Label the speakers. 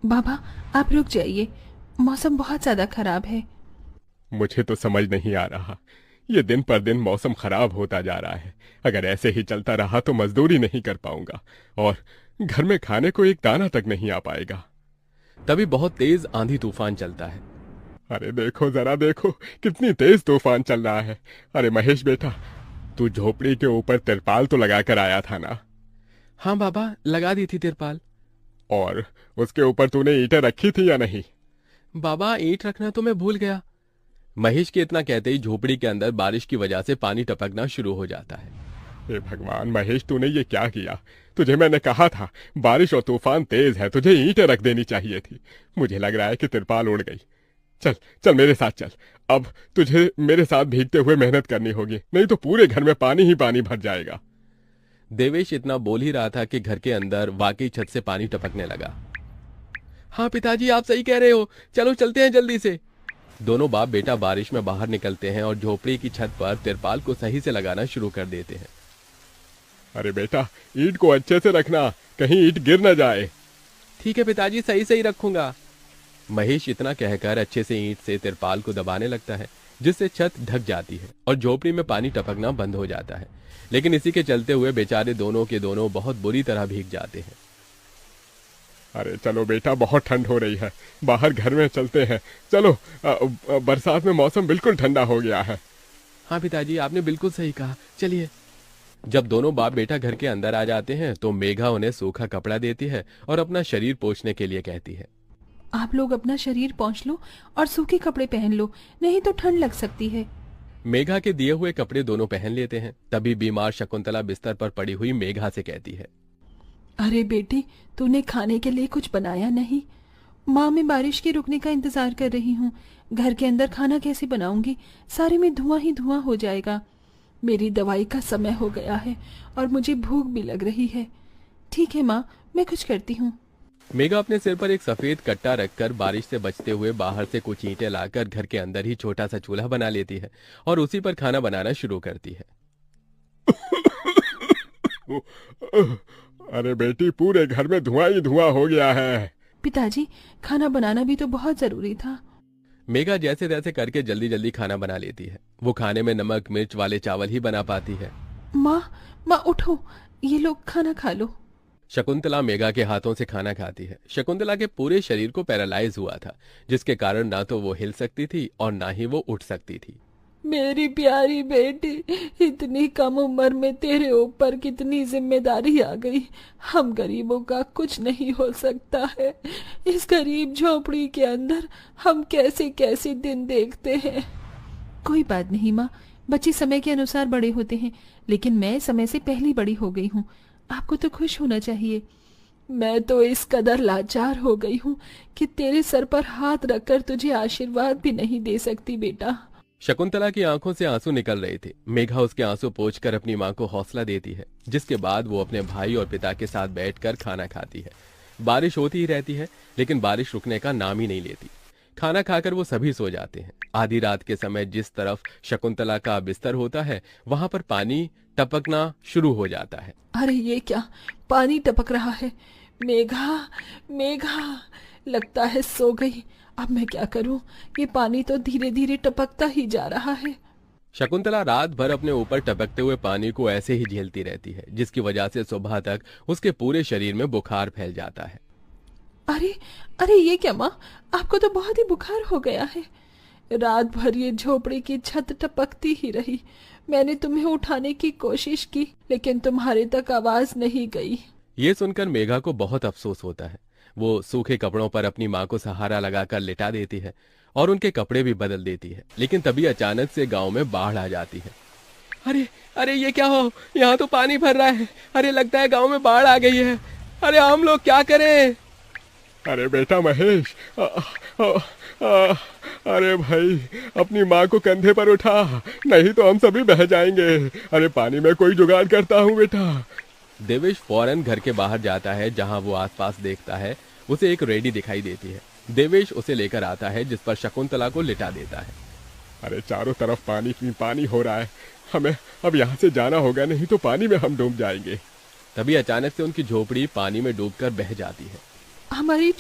Speaker 1: बाबा, आप रुक जाइए, मौसम बहुत ज्यादा खराब है।
Speaker 2: मुझे तो समझ नहीं आ रहा, ये दिन पर दिन मौसम खराब होता जा रहा है। अगर ऐसे ही चलता रहा तो मजदूरी नहीं कर पाऊंगा और घर में खाने को एक दाना तक नहीं आ पाएगा।
Speaker 3: तभी बहुत तेज आंधी तूफान चलता है।
Speaker 2: अरे देखो जरा देखो, कितनी तेज तूफान चल रहा है। अरे महेश बेटा, तू झोपड़ी के ऊपर तिरपाल तो लगा कर आया था ना?
Speaker 3: हाँ बाबा, लगा दी थी तिरपाल।
Speaker 2: और उसके ऊपर तूने ईंटें रखी थी या नहीं?
Speaker 3: बाबा, ईंट रखना तो मैं भूल गया। महेश के इतना कहते ही झोपड़ी के अंदर बारिश की वजह से पानी टपकना शुरू हो जाता है।
Speaker 2: हे भगवान महेश, तूने ये क्या किया? तुझे मैंने कहा था बारिश और तूफान तेज है, तुझे ईंटें रख देनी चाहिए थी। मुझे लग रहा है कि तिरपाल उड़ गई। चल चल मेरे साथ चल। अब तुझे मेरे साथ भीगते हुए मेहनत करनी होगी, नहीं तो पूरे घर में पानी ही पानी भर जाएगा।
Speaker 3: देवेश इतना बोल ही रहा था कि घर के अंदर वाकई छत से पानी टपकने लगा। हाँ पिताजी, आप सही कह रहे हो, चलो चलते हैं जल्दी से। दोनों बाप बेटा बारिश में बाहर निकलते हैं और झोपड़ी की छत पर तिरपाल को सही से लगाना शुरू कर देते हैं।
Speaker 2: अरे बेटा, ईंट को अच्छे से रखना, कहीं ईंट गिर न जाए।
Speaker 3: ठीक है पिताजी, सही सही रखूंगा। महेश इतना कहकर अच्छे से ईंट से तिरपाल को दबाने लगता है, जिससे छत ढक जाती है और झोपड़ी में पानी टपकना बंद हो जाता है। लेकिन इसी के चलते हुए बेचारे दोनों के दोनों बहुत बुरी तरह भीग जाते हैं।
Speaker 2: अरे चलो बेटा, बहुत ठंड हो रही है, बाहर घर में चलते हैं। चलो, बरसात में मौसम बिल्कुल ठंडा हो गया है।
Speaker 3: हाँ पिताजी, आपने बिल्कुल सही कहा, चलिए। जब दोनों बाप बेटा घर के अंदर आ जाते हैं तो मेघा उन्हें सूखा कपड़ा देती है और अपना शरीर पोंछने के लिए कहती है।
Speaker 1: आप लोग अपना शरीर पोंछ लो और सूखे कपड़े पहन लो, नहीं तो ठंड लग सकती है।
Speaker 3: मेघा के दिए हुए कपड़े दोनों पहन लेते हैं। तभी बीमार शकुंतला बिस्तर पर पड़ी हुई मेघा से कहती है।
Speaker 1: अरे बेटी, तूने खाने के लिए कुछ बनाया नहीं? माँ, मैं बारिश के रुकने का इंतजार कर रही हूँ। घर के अंदर खाना कैसे बनाऊंगी? सारे में धुआं ही धुआं हो जाएगा। मेरी दवाई का समय हो गया है और मुझे भूख भी लग रही है। ठीक है माँ, मैं कुछ करती हूँ।
Speaker 3: मेघा अपने सिर पर एक सफेद कट्टा रखकर बारिश से बचते हुए बाहर से कुछ ईंटें लाकर घर के अंदर ही छोटा सा चूल्हा बना लेती है और उसी पर खाना बनाना शुरू करती है।
Speaker 2: अरे बेटी, पूरे घर में धुआं ही धुआं हो गया है।
Speaker 1: पिताजी, खाना बनाना भी तो बहुत जरूरी था।
Speaker 3: मेघा जैसे तैसे करके जल्दी जल्दी खाना बना लेती है। वो खाने में नमक मिर्च वाले चावल ही बना पाती है।
Speaker 1: माँ, माँ उठो, ये लोग खाना खा लो।
Speaker 3: शकुंतला मेघा के हाथों से खाना खाती है। शकुंतला के पूरे शरीर को पैरालाइज हुआ था, जिसके कारण ना तो वो हिल सकती थी और ना ही वो उठ सकती थी।
Speaker 1: मेरी प्यारी बेटी, इतनी कम उम्र में तेरे ऊपर कितनी जिम्मेदारी आ गई। हम गरीबों का कुछ नहीं हो सकता है। इस गरीब झोपड़ी के अंदर हम कैसे कैसे दिन देखते हैं। कोई बात नहीं माँ, बच्चे समय के अनुसार बड़े होते हैं, लेकिन मैं समय से पहले बड़ी हो गई हूँ। आपको तो खुश होना चाहिए। मैं तो इस कदर लाचार हो गई हूँ कि तेरे सर पर हाथ रखकर तुझे आशीर्वाद भी नहीं दे सकती बेटा।
Speaker 3: शकुंतला की आंखों से आंसू निकल रहे थे। मेघा उसके आंसू पोंछकर अपनी मां को हौसला देती है, जिसके बाद वो अपने भाई और पिता के साथ बैठकर खाना खाती है। बारिश होती ही रहती है, लेकिन बारिश रुकने का नाम ही नहीं लेती। खाना खाकर वो सभी सो जाते हैं। आधी रात के समय जिस तरफ शकुंतला का बिस्तर होता है, वहां पर पानी टपकना शुरू हो जाता है।
Speaker 1: अरे ये क्या, पानी टपक रहा है। मेघा, मेघा, लगता है सो गई। अब मैं क्या करूं? ये पानी तो धीरे धीरे टपकता ही जा रहा है।
Speaker 3: शकुंतला रात भर अपने ऊपर टपकते हुए पानी को ऐसे ही झेलती रहती है, जिसकी वजह से सुबह तक उसके पूरे शरीर में बुखार फैल जाता है।
Speaker 1: अरे, अरे ये क्या माँ, आपको तो बहुत ही बुखार हो गया है। रात भर ये झोपड़ी की छत टपकती ही रही। मैंने तुम्हें उठाने की कोशिश की, लेकिन तुम्हारे तक आवाज नहीं गई।
Speaker 3: ये सुनकर मेघा को बहुत अफसोस होता है। वो सूखे कपड़ों पर अपनी माँ को सहारा लगाकर लिटा देती है और उनके कपड़े भी बदल देती है। लेकिन तभी अचानक से गांव में बाढ़ आ जाती है। अरे अरे ये क्या हो, यहाँ तो पानी भर रहा है। अरे लगता है गांव में बाढ़ आ गई है। अरे हम लोग क्या करें?
Speaker 2: अरे बेटा महेश, अरे भाई, अपनी माँ को कंधे पर उठा, नहीं तो हम सभी बह जाएंगे। अरे पानी में कोई जुगाड़ करता हूँ बेटा।
Speaker 3: देवेश फौरन घर के बाहर जाता है। जहां वो आसपास देखता है, उसे एक रेडी दिखाई देती है। देवेश उसे लेकर आता है, जिस पर शकुंतला को लिटा देता है।
Speaker 2: अरे चारों तरफ पानी ही पानी हो रहा है, हमें अब यहाँ से जाना होगा, नहीं तो पानी में हम डूब जाएंगे।
Speaker 3: तभी अचानक से उनकी झोपड़ी पानी में डूबकर बह जाती है।
Speaker 1: हमारी